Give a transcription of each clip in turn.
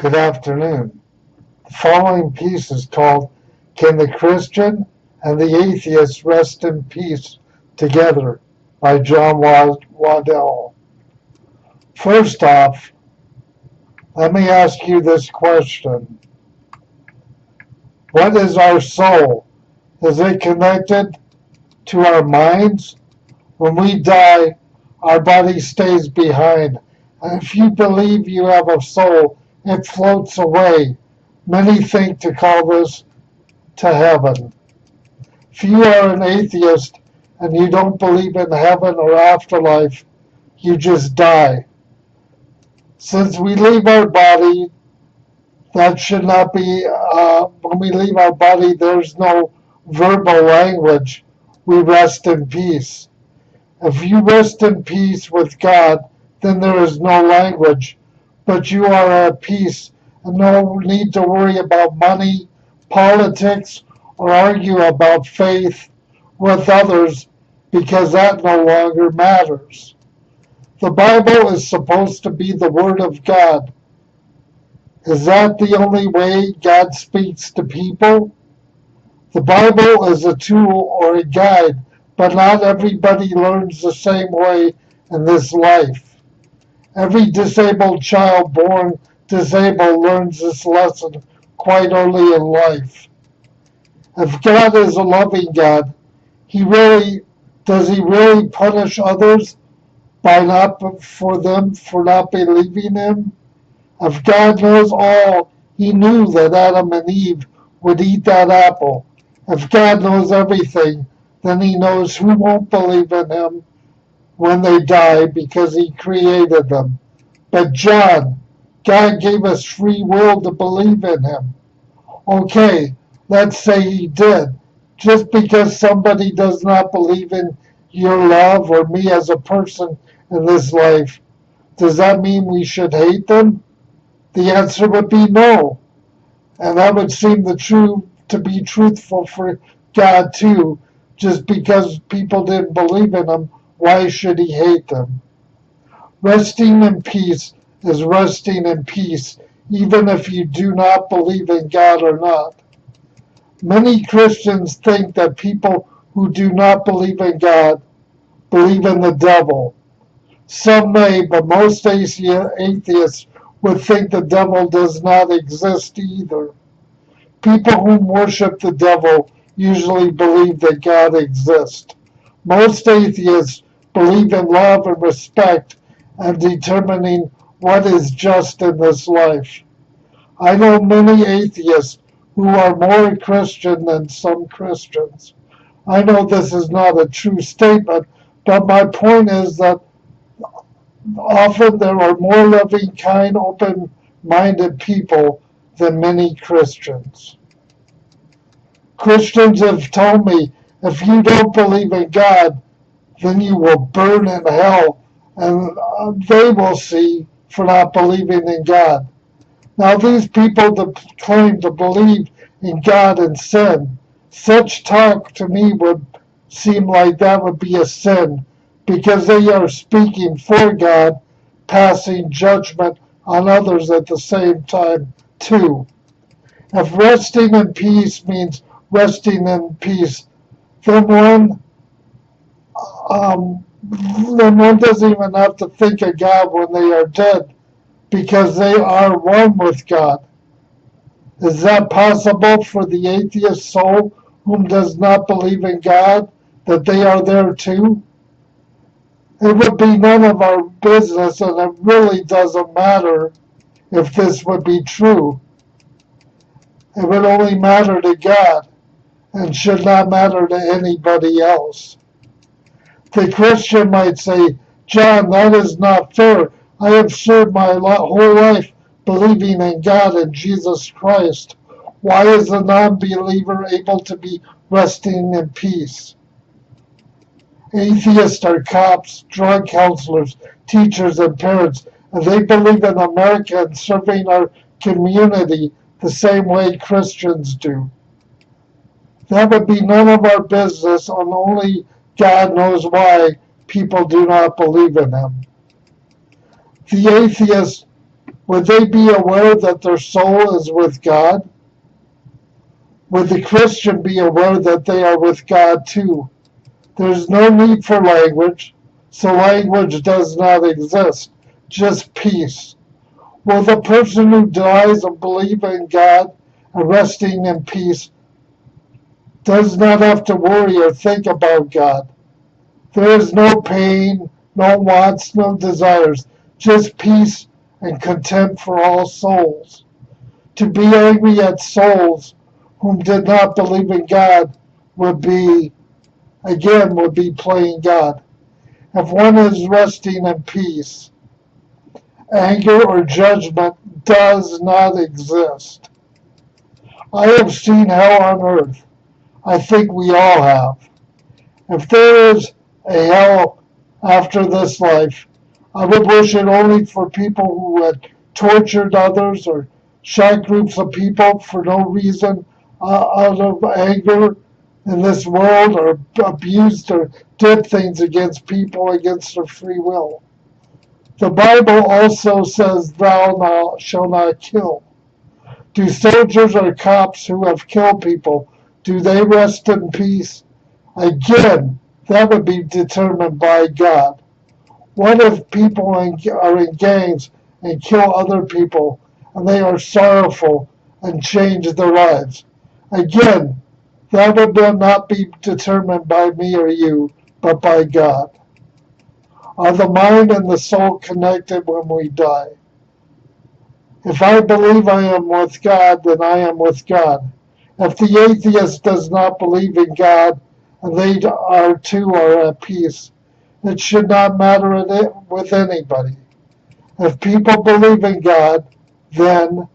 Good afternoon. The following piece is called Can the Christian and the Atheist Rest in Peace Together by John Waddell. First off, let me ask you this question. What is our soul? Is it connected to our minds? When we die, our body stays behind. And if you believe you have a soul, it floats away. Many think to call this to heaven. If you are an atheist and you don't believe in heaven or afterlife, you just die. Since we leave our body, that should not be, when we leave our body, there's no verbal language. We rest in peace. If you rest in peace with God, then there is no language, but you are at peace and no need to worry about money, politics, or argue about faith with others because that no longer matters. The Bible is supposed to be the Word of God. Is that the only way God speaks to people? The Bible is a tool or a guide, but not everybody learns the same way in this life. Every disabled child born disabled learns this lesson quite early in life. If God is a loving God, does he really punish others for not believing him? If God knows all, he knew that Adam and Eve would eat that apple. If God knows everything, then he knows who won't believe in him when they die because he created them. But God gave us free will to believe in him. Okay, let's say he did. Just because somebody does not believe in your love or me as a person in this life, does that mean we should hate them? The answer would be no. And that would seem to be truthful for God too. Just because people didn't believe in him, why should he hate them? Resting in peace is resting in peace, even if you do not believe in God or not. Many Christians think that people who do not believe in God believe in the devil. Some may, but most atheists would think the devil does not exist either. People who worship the devil usually believe that God exists. Most atheists believe in love and respect and determining what is just in this life. I know many atheists who are more Christian than some Christians. I know this is not a true statement, but my point is that often there are more loving, kind, open-minded people than many Christians. Christians have told me, if you don't believe in God, then you will burn in hell, and they will see for not believing in God. Now these people that claim to believe in God and sin, such talk to me would seem like that would be a sin, because they are speaking for God, passing judgment on others at the same time too. If resting in peace means resting in peace, then one doesn't even have to think of God when they are dead, because they are one with God. Is that possible for the atheist soul whom does not believe in God, that they are there too? It would be none of our business, and it really doesn't matter if this would be true. It would only matter to God and should not matter to anybody else. The Christian might say, John, that is not fair. I have served my whole life believing in God and Jesus Christ. Why is the non-believer able to be resting in peace? Atheists are cops, drug counselors, teachers, and parents, and they believe in America and serving our community the same way Christians do. That would be none of our business, and only God knows why people do not believe in him. The atheist would they be aware that their soul is with God? Would the Christian be aware that they are with God too? There is no need for language, so language does not exist, just peace. Will the person who dies of believing in God and resting in peace does not have to worry or think about God? There is no pain, no wants, no desires, just peace and contempt for all souls. To be angry at souls whom did not believe in God would be playing God. If one is resting in peace, anger or judgment does not exist. I have seen hell on earth. I think we all have. If there is a hell after this life, I would wish it only for people who had tortured others or shot groups of people for no reason out of anger in this world, or abused or did things against people against their free will. The Bible also says, "Thou shalt not kill." Do soldiers or cops who have killed people, do they rest in peace? Again, that would be determined by God. What if people are in gangs and kill other people, and they are sorrowful and change their lives? Again, that would not be determined by me or you, but by God. Are the mind and the soul connected when we die? If I believe I am with God, then I am with God. If the atheist does not believe in God, and they too are at peace, it should not matter with anybody. If people believe in God, then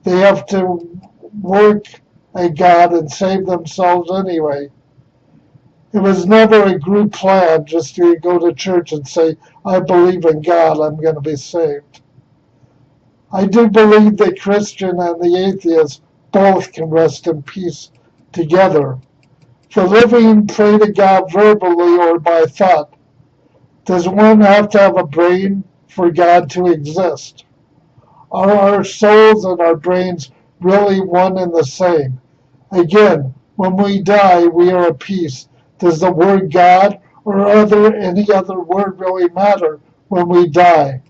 they have to work at God and save themselves anyway. It was never a group plan just to go to church and say, "I believe in God, I'm going to be saved." I do believe the Christian and the atheist both can rest in peace together. The living pray to God verbally or by thought. Does one have to have a brain for God to exist? Are our souls and our brains really one and the same? Again, when we die, we are at peace. Does the word God or any other word really matter when we die?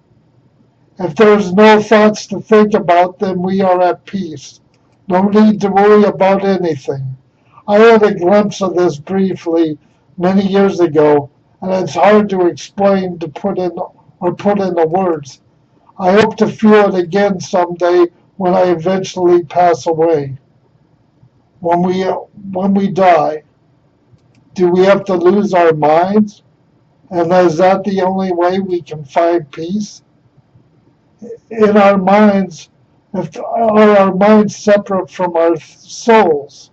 If there's no thoughts to think about, then we are at peace. No need to worry about anything. I had a glimpse of this briefly many years ago, and it's hard to explain to put into words. I hope to feel it again someday when I eventually pass away. When we die, do we have to lose our minds? And is that the only way we can find peace? In our minds, are our minds separate from our souls?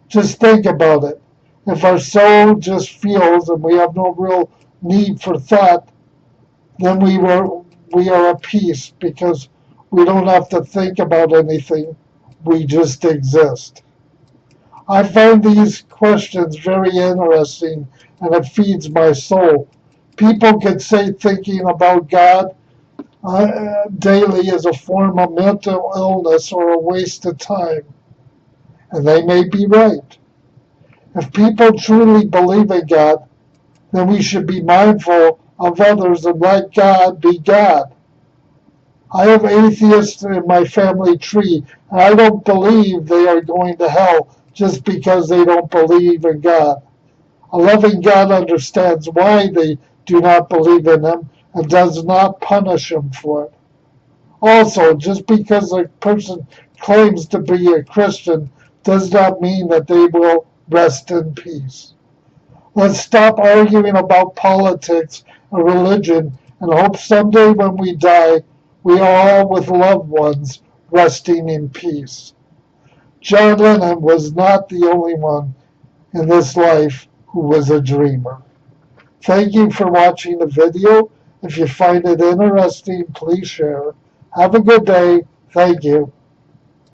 Just think about it. If our soul just feels and we have no real need for thought, then we are at peace because we don't have to think about anything. We just exist. I find these questions very interesting, and it feeds my soul. People could say thinking about God daily is a form of mental illness or a waste of time, and they may be right. If people truly believe in God, then we should be mindful of others and let God be God. I have atheists in my family tree, and I don't believe they are going to hell just because they don't believe in God. A loving God understands why they do not believe in Him and does not punish them for it. Also, just because a person claims to be a Christian does not mean that they will rest in peace. Let's stop arguing about politics and religion and hope someday when we die, we are all with loved ones resting in peace. John Lennon was not the only one in this life who was a dreamer. Thank you for watching the video. If you find it interesting, please share. Have a good day. Thank you.